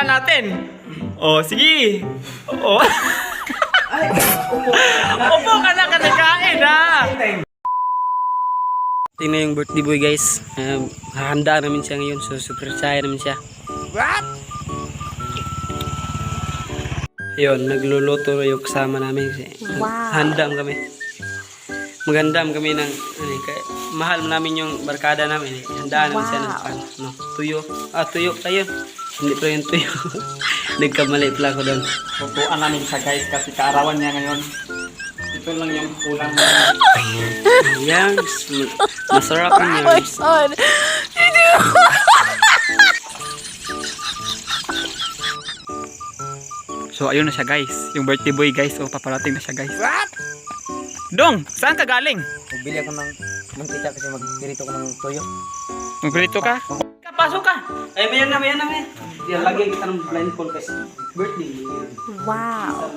natin. Oh, sige. Oh. Upo ka na kanikain ha. Tingnan yung birthday boy guys. Hahanda namin siya ngayon. So super saya namin siya. What? Ayun, nagluluto yung kasama namin. Wow. Handam kami. Maghandam kami ng mahal namin yung barkada namin. Handaan namin siya ng tuyo. Tuyo tayo. Hindi pa yung tuyo. Nagkamali pala ako doon. Tutuan namin siya guys kasi kaarawan niya ngayon. Ito lang yung kulang. Yan. Masarap niya. Oh my God. So ayun na siya guys. Yung birthday boy guys. O paparating na siya guys. What? Dong, saan ka galing? Bili ako ng mantika kasi magpirito ko ng tuyo. Magprito ka? Pasok ka. Ay, mayan na. Yan, lagi kita ng blindfold kasi birthday. Wow.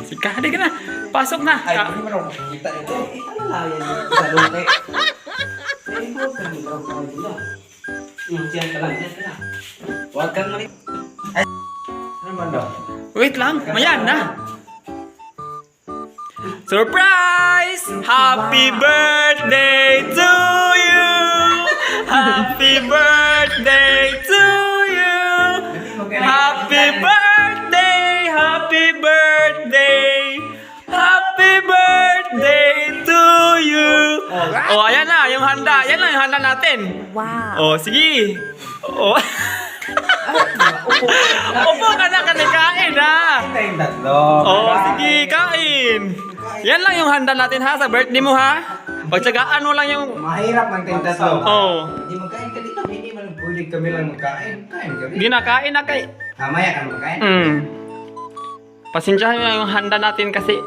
Sige, halika na. Pasok na. Ay, hindi mo na makikita nito. Ano lang yan? Sa lunte. Ay, huwag ka nang parang parang dila. Diyan ka lang. Huwag kang mali. Ay, ano man daw? Wait lang. Mayan na. Surprise! Happy birthday to you! Happy birthday to you! Happy birthday! Happy birthday! Happy birthday to you! Oh, ayan na, yung handa. Yan lang yung handa natin. Wow. Oh, sige. Oh. Upo ka na kanikain ha. Tayong tatlo. Oh, sige, kain. Yan lang yung handa natin ha, sa birthday mo ha. Pagtsagaan mo lang yung... Mahirap ang tayong tatlo. Oh. Hindi magkain ka dito. Hindi man pwede kami lang magkain. Kain kami. Hindi na, kain na kay... Mamaya ka na magkain. Pasensyahan mo lang yung handa natin kasi